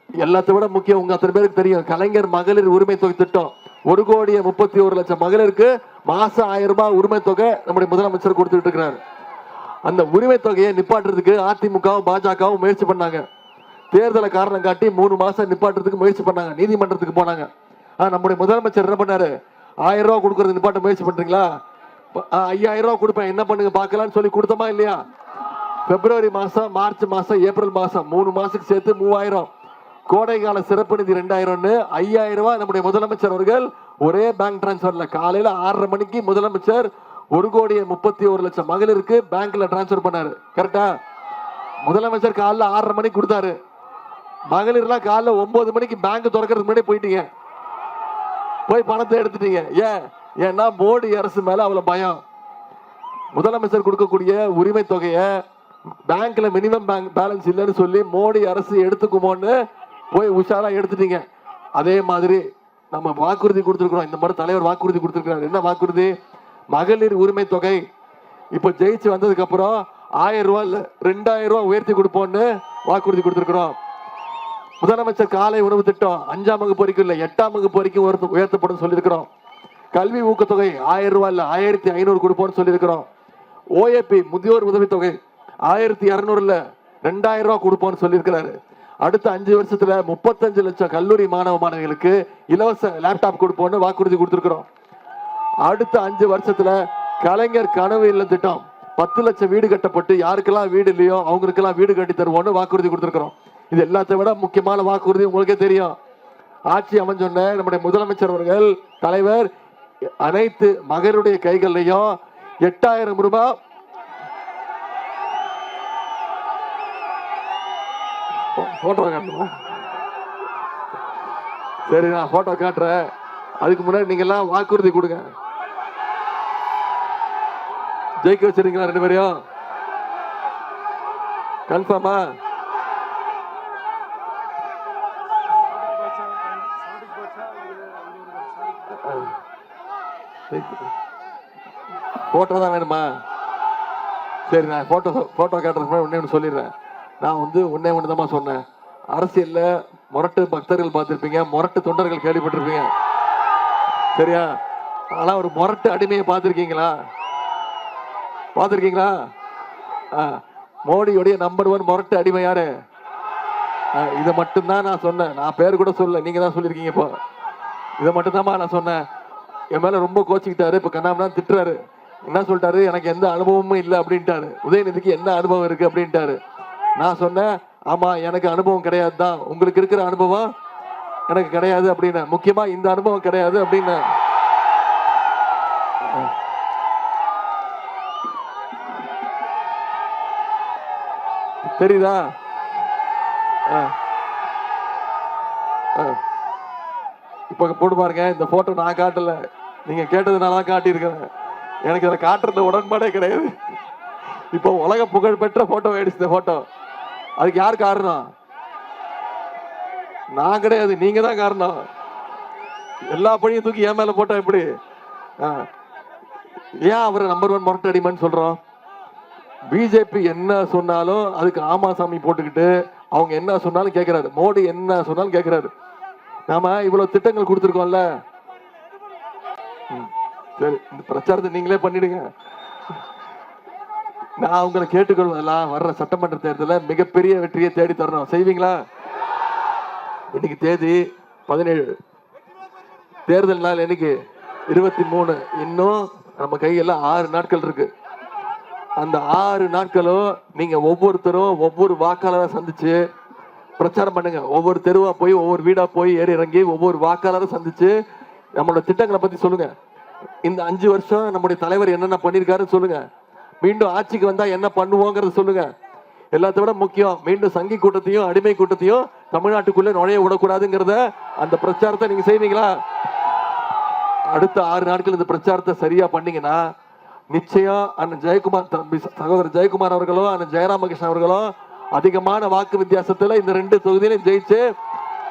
எல்லாத்தை விட முக்கியம், உங்க அத்தனை பேருக்கு தெரியும், கலைஞர் மகளிர் உரிமை தொகை திட்டம் 1,31,00,000 மகளிருக்கு மாசம் 1000 ரூபாய் உரிமை தொகை நம்முடைய முதலமைச்சர் கொடுத்துட்டு இருக்கிறார். அந்த உரிமை தொகையை நிப்பாட்டுறதுக்கு அதிமுகவும் பாஜகவும் முயற்சி பண்ணாங்க. தேர்தலை காரணம் காட்டி 3 மாசம் நிப்பாட்டுறதுக்கு முயற்சி பண்ணாங்க, நீதிமன்றத்துக்கு போனாங்க. நம்முடைய முதலமைச்சர் என்ன பண்ணாரு, 1000 ரூபாய் கொடுக்கறது நிப்பாட்ட முயற்சி பண்றீங்களா, 5000 ரூபாய் கொடுப்பேன் என்ன பண்ணுங்க பாக்கலாம்னு சொல்லி கொடுத்தோமா இல்லையா? பிப்ரவரி மாசம், மார்ச் மாசம், ஏப்ரல் மாசம் 3 மாசத்துக்கு சேர்த்து 3000, கோடைகால சிறப்பு நிதி 2000, 5000 ரூபாய் நம்முடைய முதலமைச்சர் அவர்கள் ஒரே பேங்க் டிரான்ஸ்பர்ல காலையில 6:30 மணிக்கு முதலமைச்சர் 1,31,00,000 மகளிருக்கு பேங்க்ல டிரான்ஸ்பர் பண்ணாரு. கரெக்டா? முதலமைச்சர் காலைல 6:30 மணிக்கு கொடுத்தாரு. மகளிர்லாம் காலைல 9 மணிக்கு பேங்க் திறக்கிறதுக்கு முன்னாடி போயிட்டீங்க, போய் பணத்தை எடுத்துட்டீங்க. ஏன்னா மோடி அரசு மேல அவ்வளவு பயம். முதலமைச்சர் கொடுக்கக்கூடிய உரிமை தொகையை பேங்க்ல மினிமம் பேங்க் பேலன்ஸ் இல்லைன்னு சொல்லி மோடி அரசு எடுத்துக்குமோன்னு போய் உஷாரா எடுத்துட்டீங்க. அதே மாதிரி நம்ம வாக்குறுதி கொடுத்துருக்கிறோம், இந்த மாதிரி தலைவர் வாக்குறுதி கொடுத்துருக்கிறார். என்ன வாக்குறுதி? மகளிர் உரிமை தொகை இப்ப ஜெயிச்சு வந்ததுக்கு அப்புறம் 1000 ரூபாய் இல்ல 2000 ரூபாய் உயர்த்தி கொடுப்போம்னு வாக்குறுதி கொடுத்துருக்கிறோம். முதலமைச்சர் காலை உணவு திட்டம் 5ஆம் வகுப்பு வரைக்கும் இல்ல 8ஆம் வகுப்பு வரைக்கும் உயர்த்தப்படும் சொல்லியிருக்கிறோம். கல்வி ஊக்கத்தொகை 1000 ரூபாய் இல்ல 1500 கொடுப்போம்னு சொல்லியிருக்கிறோம். ஓஏபி முதியோர் உதவித்தொகை 1200 இல்ல 2000 ரூபாய் கொடுப்போம்னு சொல்லியிருக்கிறாரு. அடுத்த 5 வருஷத்துல 35 லட்சம் கல்லூரி மாணவ மாணவிகளுக்கு இலவச லேப்டாப் கொடுப்போம்னு வாக்குறுதி கொடுத்திருக்கிறோம். அடுத்த 5 வருஷத்துல கலைஞர் கனவு இல்ல திட்டம் 10 லட்சம் வீடு கட்டப்பட்டு யாருக்கெல்லாம் வீடு இல்லையோ அவங்களுக்கெல்லாம் வீடு கட்டி தருவோம்னு வாக்குறுதி கொடுத்திருக்கிறோம். இது எல்லாத்தை விட முக்கியமான வாக்குறுதி உங்களுக்கே தெரியும். ஆட்சி அமைஞ்சொன்ன நம்முடைய முதலமைச்சர் அவர்கள் தலைவர் அனைத்து மகருடைய கைகள்லையும் 8000 ரூபாய் போட்டோ காட்டணும். சரி, நான் போட்டோ காட்டுறேன். அதுக்கு முன்னாடி நீங்க எல்லாம் வாக்குறுதி கொடுங்க. ஜெயிக்க வச்சிருக்கீங்களா 2 பேரையும்? கன்ஃபார்மா? போட்டோ தான் வேணுமா? சரி, நான் போட்டோ காட்டுறதுக்கு ஒண்ணே ஒன்று சொல்லிடுறேன். நான் ஒன்னே ஒன்று தான் சொன்னேன். அரசியல்ல முரட்டு பக்தர்கள் பார்த்திருப்பீங்க, முரட்டு தொண்டர்கள் கேள்விப்பட்டிருப்பீங்க, சரியா? ஆனா ஒரு முரட்டு அடிமையை பார்த்திருக்கீங்களா? பார்த்திருக்கீங்களா? மோடியுடைய நம்பர் 1 முரட்டு அடிமை யாரு? இதை மட்டும்தான் நான் சொன்னேன். நான் பேர் கூட சொல்ல, நீங்க தான் சொல்லியிருக்கீங்க. இப்போ இதை மட்டும்தான்மா நான் சொன்னேன். என் மேல ரொம்ப கோச்சிக்கிட்டாரு. இப்ப கண்ணாமனா திட்டுறாரு. என்ன சொல்லிட்டாரு? எனக்கு எந்த அனுபவமும் இல்லை அப்படின்ட்டாரு. உதயநிதிக்கு என்ன அனுபவம் இருக்கு அப்படின்ட்டாரு. நான் சொன்னேன், ஆமா எனக்கு அனுபவம் கிடையாது தான், உங்களுக்கு இருக்கிற அனுபவம் எனக்கு கிடையாது அப்படின்னு. முக்கியமா இந்த அனுபவம் கிடையாது அப்படின்னு. தெரியுதா? இப்ப போட்டு பாருங்க. இந்த போட்டோ நான் காட்டல, நீங்க கேட்டதுனால காட்டியிருக்கிறேன். எனக்கு இதை காட்டுறது உடன்பாடே கிடையாது. இப்போ உலக புகழ் பெற்ற போட்டோ ஆயிடுச்சு இந்த போட்டோ. அதுக்கு யார் காரணம்? நான் கிடையாது, நீங்க தான் காரணம். எல்லா பணியும் தூக்கி என் மேல போட்டா எப்படி? ஏன் அவரை நம்பர் 1 முரட்டு அடிமைன்னு சொல்றோம்? பிஜேபி என்ன சொன்னாலும் அதுக்கு ஆமா சாமி போட்டுக்கிட்டு அவங்க என்ன சொன்னாலும் கேட்கிறாரு. மோடி என்ன சொன்னாலும் கேட்கிறாரு. நாம இவ்வளவு திட்டங்கள் கொடுத்துருக்கோம்ல. சரி, இந்த பிரச்சாரத்தை நீங்களே பண்ணிடுங்க. நான் உங்களை கேட்டுக்கொள்வதெல்லாம் வர்ற சட்டமன்ற தேர்தலில் மிகப்பெரிய வெற்றியை தேடி தரணும். செய்வீங்களா? இன்னைக்கு தேதி 17, தேர்தல் நாள் என்னைக்கு? 23. இன்னும் நம்ம கையெல்லாம் 6 நாட்கள் இருக்கு. அந்த 6 நாட்களும் நீங்க ஒவ்வொருத்தரும் ஒவ்வொரு வாக்காளரை சந்திச்சு பிரச்சாரம் பண்ணுங்க. ஒவ்வொரு தெருவா போய் ஒவ்வொரு வீடா போய் ஏறி இறங்கி ஒவ்வொரு வாக்காளரை சந்திச்சு நம்மளோட திட்டங்களை பத்தி சொல்லுங்க. இந்த 5 வருஷம் நம்முடைய தலைவர் என்னென்ன பண்ணிருக்காருன்னு சொல்லுங்க. மீண்டும் ஆட்சிக்கு வந்தா என்ன பண்ணுவோங்கிறத சொல்லுங்க. எல்லாத்த விட முக்கியம், மீண்டும் சங்கி கூட்டத்தையும் அடிமை கூட்டத்தையும் தமிழ்நாட்டுக்குள்ள நுழைய விடக்கூடாதுங்கிறத அந்த பிரச்சாரத்தை நீங்க செய்வீங்களா? அடுத்த 6 நாட்கள் இந்த பிரச்சாரத்தை சரியா பண்ணீங்கன்னா நிச்சயம் அண்ணன் ஜெயக்குமார் தம்பி சகோதரர் ஜெயக்குமார் அவர்களும் அண்ணன் ஜெயராமகிருஷ்ணன் அவர்களும் அதிகமான வாக்கு வித்தியாசத்துல இந்த 2 தொகுதியிலும் ஜெயிச்சு